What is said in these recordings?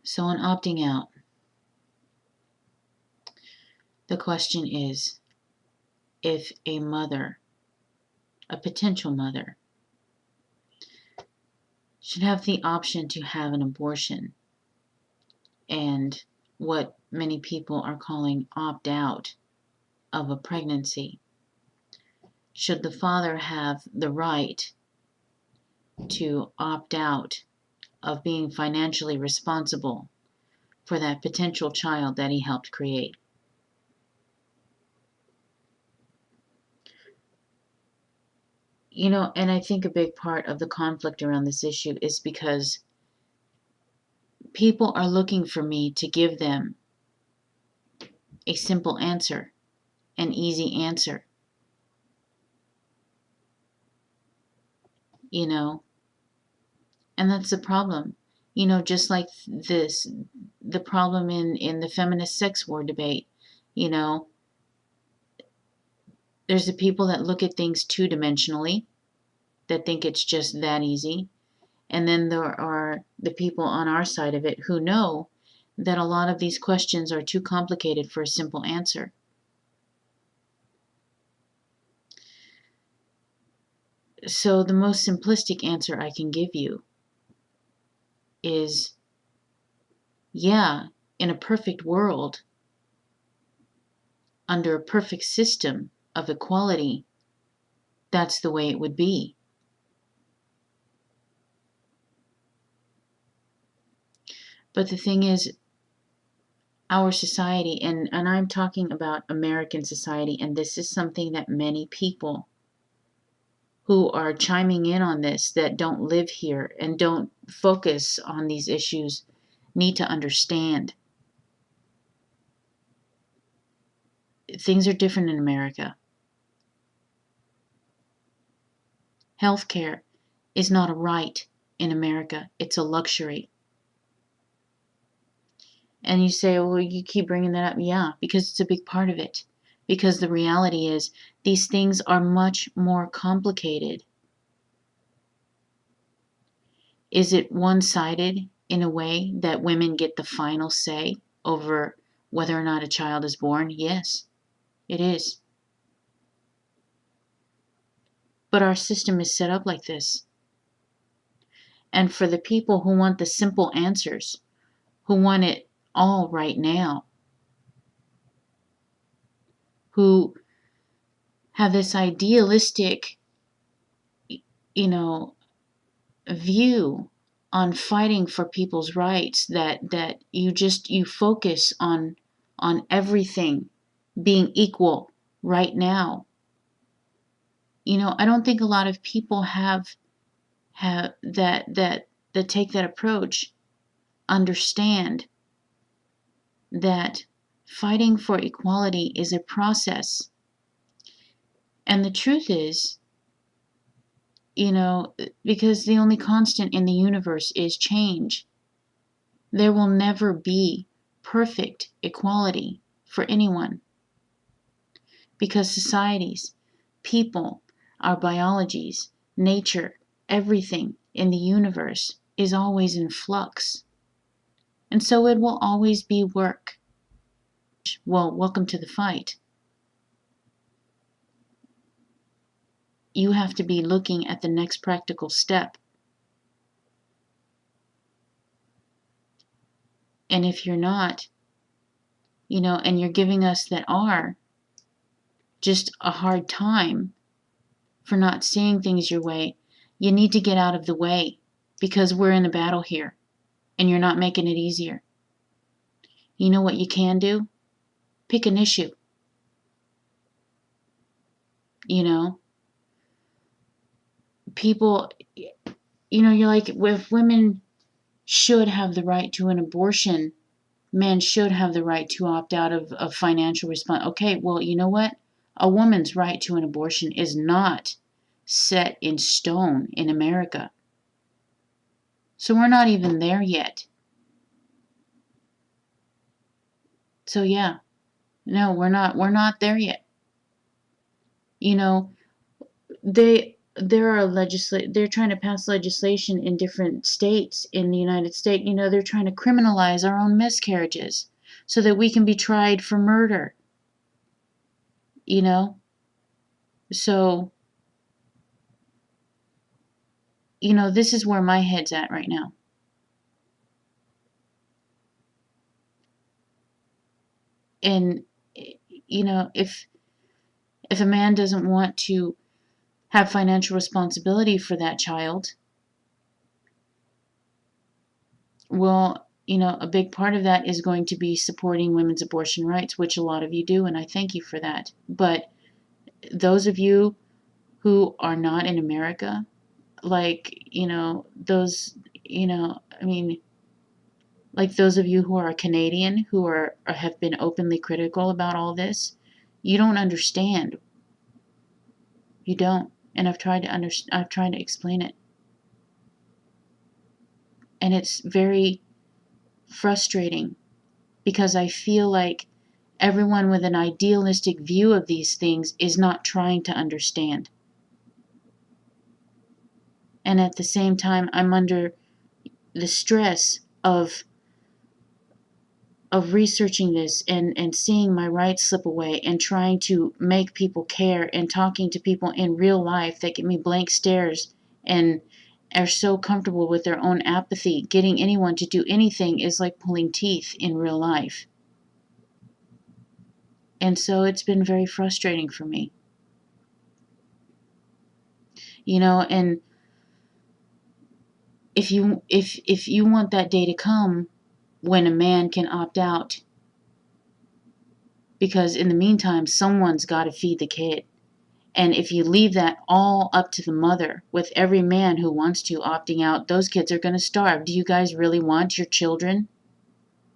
So on opting out, the question is, if a mother, a potential mother, should have the option to have an abortion and what many people are calling opt out of a pregnancy, should the father have the right to opt out of being financially responsible for that potential child that he helped create? And I think a big part of the conflict around this issue is because people are looking for me to give them a simple answer, an easy answer, you know, and that's the problem. Just like the problem in the feminist sex war debate, you know, there's the people that look at things two-dimensionally, that think it's just that easy. And then there are the people on our side of it who know that a lot of these questions are too complicated for a simple answer. So the most simplistic answer I can give you is, yeah, in a perfect world, under a perfect system of equality, that's the way it would be. But the thing is, our society, and I'm talking about American society, and this is something that many people who are chiming in on this that don't live here and don't focus on these issues need to understand. Things are different in America. Healthcare is not a right in America, it's a luxury. And you say, well, you keep bringing that up. Yeah, because it's a big part of it. Because the reality is, these things are much more complicated. Is it one-sided in a way that women get the final say over whether or not a child is born? Yes, it is. But our system is set up like this. And for the people who want the simple answers, who want it all right now, who have this idealistic, view on fighting for people's rights, that you focus on everything being equal right now. I don't think a lot of people have that take that approach understand that fighting for equality is a process. And the truth is, because the only constant in the universe is change, there will never be perfect equality for anyone. Because societies, people, our biologies, nature, everything in the universe is always in flux. And so it will always be work. Well, welcome to the fight. You have to be looking at the next practical step. And if you're not, and you're giving us that are just a hard time for not seeing things your way, you need to get out of the way, because we're in a battle here and you're not making it easier. You know what you can do? Pick an issue. People, you're like, if women should have the right to an abortion, men should have the right to opt out of financial response. Okay, well, you know what? A woman's right to an abortion is not set in stone in America. So we're not even there yet. So yeah, no, we're not there yet. They they're trying to pass legislation in different states in the United States. They're trying to criminalize our own miscarriages so that we can be tried for murder. You know? So, this is where my head's at right now. And if a man doesn't want to have financial responsibility for that child, well, a big part of that is going to be supporting women's abortion rights, which a lot of you do, and I thank you for that. But those of you who are not in America, like, those, I mean, like those of you who are Canadian, who have been openly critical about all this, you don't understand. You don't. And I've tried to explain it. And it's very frustrating because I feel like everyone with an idealistic view of these things is not trying to understand. And at the same time, I'm under the stress of researching this and seeing my rights slip away and trying to make people care and talking to people in real life that give me blank stares and are so comfortable with their own apathy. Getting anyone to do anything is like pulling teeth in real life. And so it's been very frustrating for me. And if you want that day to come when a man can opt out, because in the meantime someone's got to feed the kid. And if you leave that all up to the mother, with every man who wants to opting out, those kids are going to starve. Do you guys really want your children,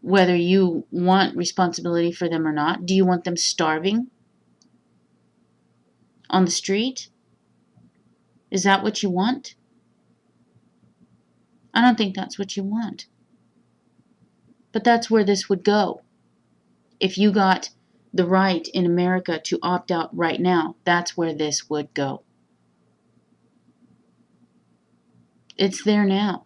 whether you want responsibility for them or not? Do you want them starving on the street? Is that what you want? I don't think that's what you want. But that's where this would go. If you got the right in America to opt out right now, that's where this would go. It's there now.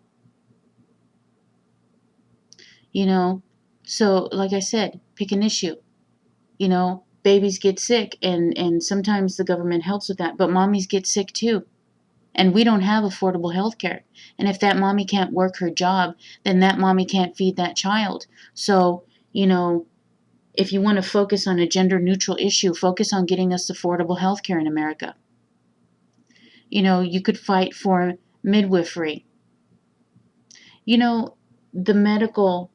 So like I said, pick an issue. Babies get sick and sometimes the government helps with that, but mommies get sick too. And we don't have affordable health care. And if that mommy can't work her job, then that mommy can't feed that child. So, if you want to focus on a gender neutral issue, focus on getting us affordable health care in America. You could fight for midwifery. The medical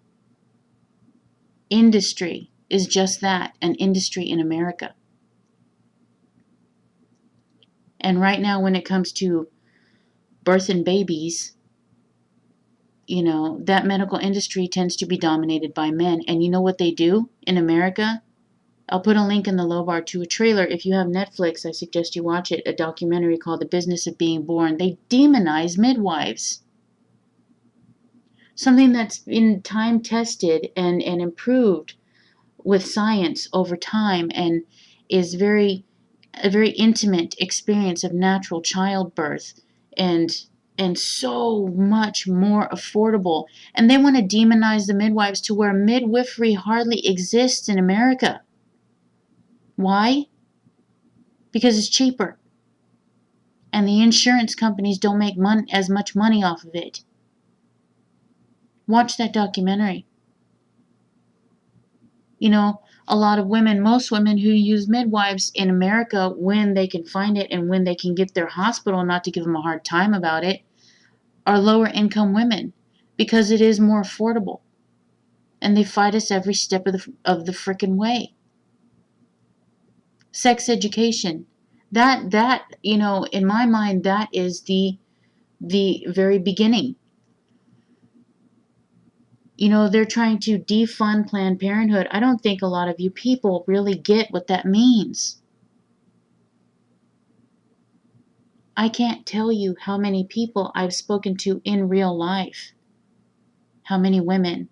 industry is just that, an industry in America. And right now, when it comes to birthing babies, that medical industry tends to be dominated by men. And you know what they do in America? I'll put a link in the low bar to a trailer. If you have Netflix, I suggest you watch it, a documentary called The Business of Being Born. They demonize midwives. Something that's been time tested and improved with science over time and is a very intimate experience of natural childbirth and so much more affordable. And they want to demonize the midwives to where midwifery hardly exists in America. Why? Because it's cheaper. And the insurance companies don't make as much money off of it. Watch that documentary. A lot of women, most women who use midwives in America, when they can find it and when they can get their hospital not to give them a hard time about it, are lower income women because it is more affordable. And they fight us every step of the frickin' way. Sex education. That in my mind, that is the very beginning. They're trying to defund Planned Parenthood. I don't think a lot of you people really get what that means. I can't tell you how many people I've spoken to in real life, how many women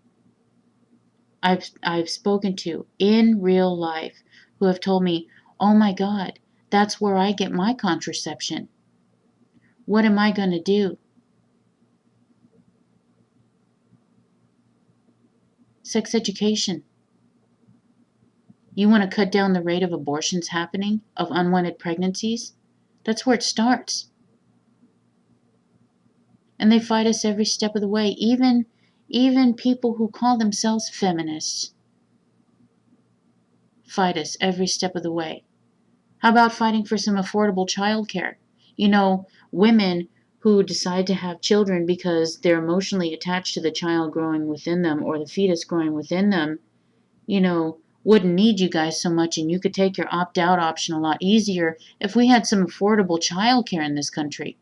I've spoken to in real life who have told me, oh my God, that's where I get my contraception. What am I going to do? Sex education. You want to cut down the rate of abortions happening, of unwanted pregnancies? That's where it starts. And they fight us every step of the way, even people who call themselves feminists fight us every step of the way. How about fighting for some affordable childcare? Women who decide to have children because they're emotionally attached to the child growing within them or the fetus growing within them, wouldn't need you guys so much, and you could take your opt-out option a lot easier if we had some affordable childcare in this country.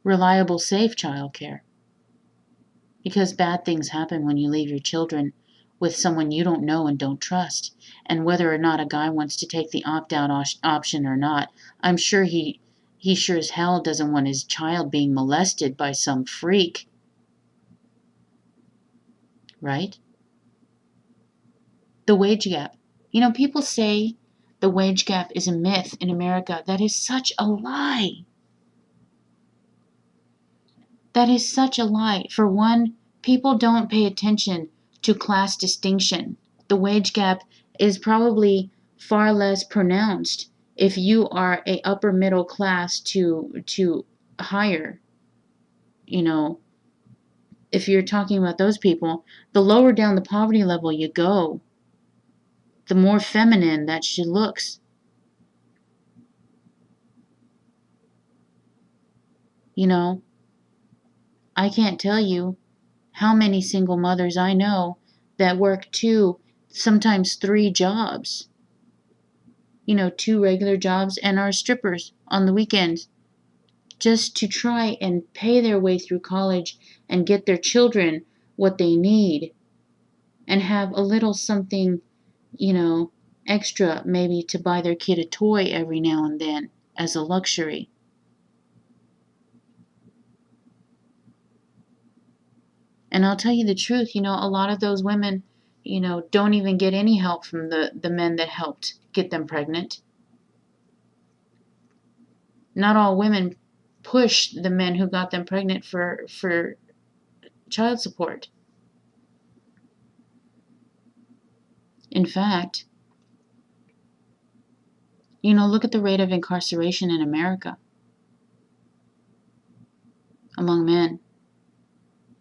Reliable, safe childcare. Because bad things happen when you leave your children with someone you don't know and don't trust. And whether or not a guy wants to take the opt-out option or not, I'm sure he sure as hell doesn't want his child being molested by some freak. Right? The wage gap. People say the wage gap is a myth in America. That is such a lie. That is such a lie. For one, people don't pay attention to class distinction. The wage gap is probably far less pronounced if you are a upper middle class to higher. You know, if you're talking about those people, the lower down the poverty level you go, the more feminine that she looks. You know, I can't tell you how many single mothers I know that work 2, sometimes 3 jobs. 2 regular jobs and are strippers on the weekends just to try and pay their way through college and get their children what they need and have a little something, you know, extra maybe to buy their kid a toy every now and then as a luxury. And I'll tell you the truth, a lot of those women, don't even get any help from the men that helped get them pregnant. Not all women push the men who got them pregnant for child support. In fact, look at the rate of incarceration in America among men,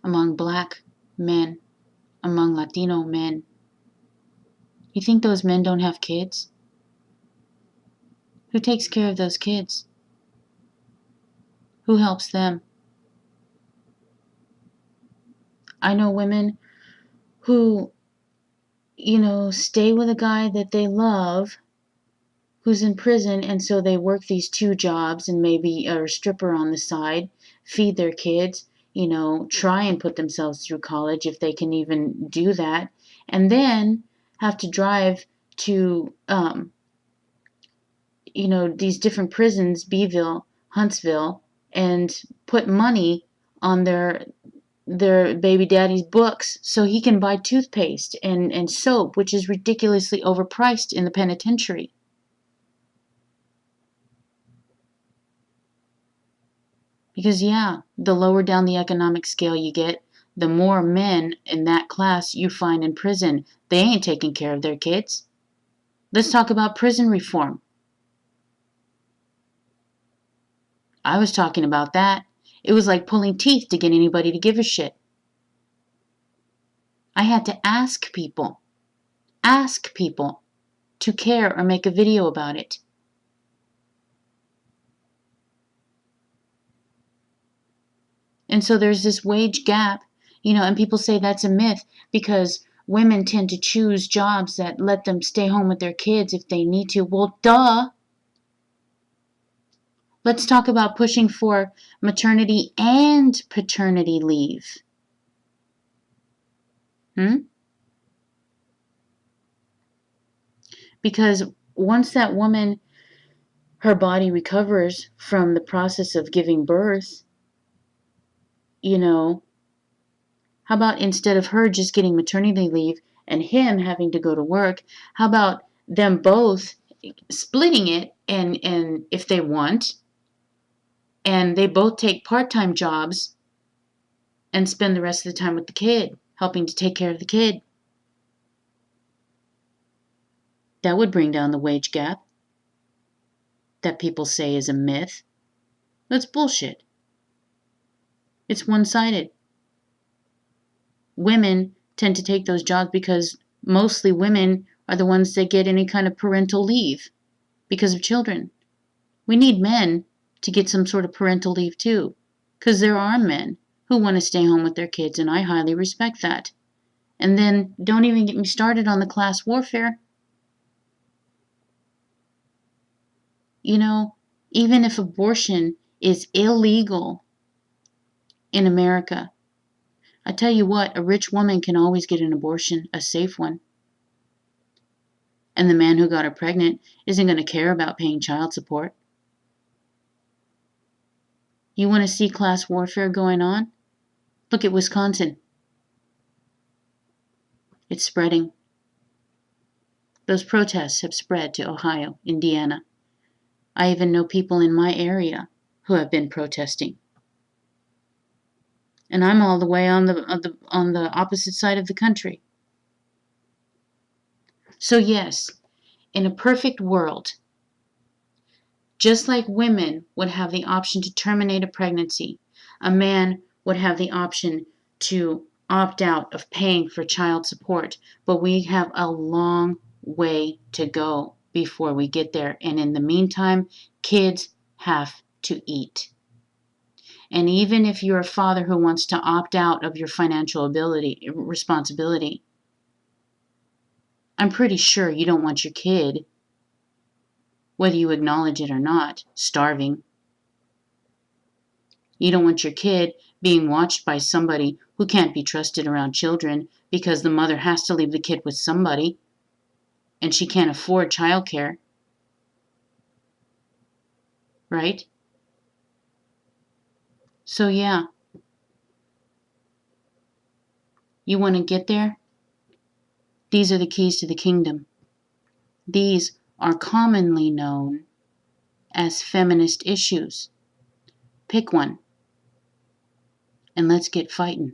among black men, among Latino men. You think those men don't have kids? Who takes care of those kids? Who helps them? I know women who, stay with a guy that they love who's in prison, and so they work these 2 jobs and maybe are a stripper on the side, feed their kids, try and put themselves through college if they can even do that, and then have to drive to, these different prisons, Beeville, Huntsville, and put money on their baby daddy's books so he can buy toothpaste and soap, which is ridiculously overpriced in the penitentiary. Because, yeah, the lower down the economic scale you get, the more men in that class you find in prison. They ain't taking care of their kids. Let's talk about prison reform. I was talking about that. It was like pulling teeth to get anybody to give a shit. I had to ask people to care or make a video about it. And so there's this wage gap, and people say that's a myth because women tend to choose jobs that let them stay home with their kids if they need to. Well, duh. Let's talk about pushing for maternity and paternity leave. Because once that woman, her body recovers from the process of giving birth, how about instead of her just getting maternity leave and him having to go to work, how about them both splitting it, and if they want, and they both take part-time jobs and spend the rest of the time with the kid, helping to take care of the kid. That would bring down the wage gap that people say is a myth. That's bullshit. It's one-sided. Women tend to take those jobs because mostly women are the ones that get any kind of parental leave because of children. We need men to get some sort of parental leave too, because there are men who want to stay home with their kids, and I highly respect that. And then don't even get me started on the class warfare. You know, even if abortion is illegal in America, I tell you what, a rich woman can always get an abortion, a safe one. And the man who got her pregnant isn't going to care about paying child support. You want to see class warfare going on? Look at Wisconsin. It's spreading. Those protests have spread to Ohio, Indiana. I even know people in my area who have been protesting. And I'm all the way on the opposite side of the country. So yes, in a perfect world, just like women would have the option to terminate a pregnancy, a man would have the option to opt out of paying for child support. But we have a long way to go before we get there. And in the meantime, kids have to eat. And even if you're a father who wants to opt out of your financial responsibility, I'm pretty sure you don't want your kid, whether you acknowledge it or not, starving. You don't want your kid being watched by somebody who can't be trusted around children because the mother has to leave the kid with somebody and she can't afford childcare. Right? So yeah, you want to get there? These are the keys to the kingdom. These are commonly known as feminist issues. Pick one and let's get fighting.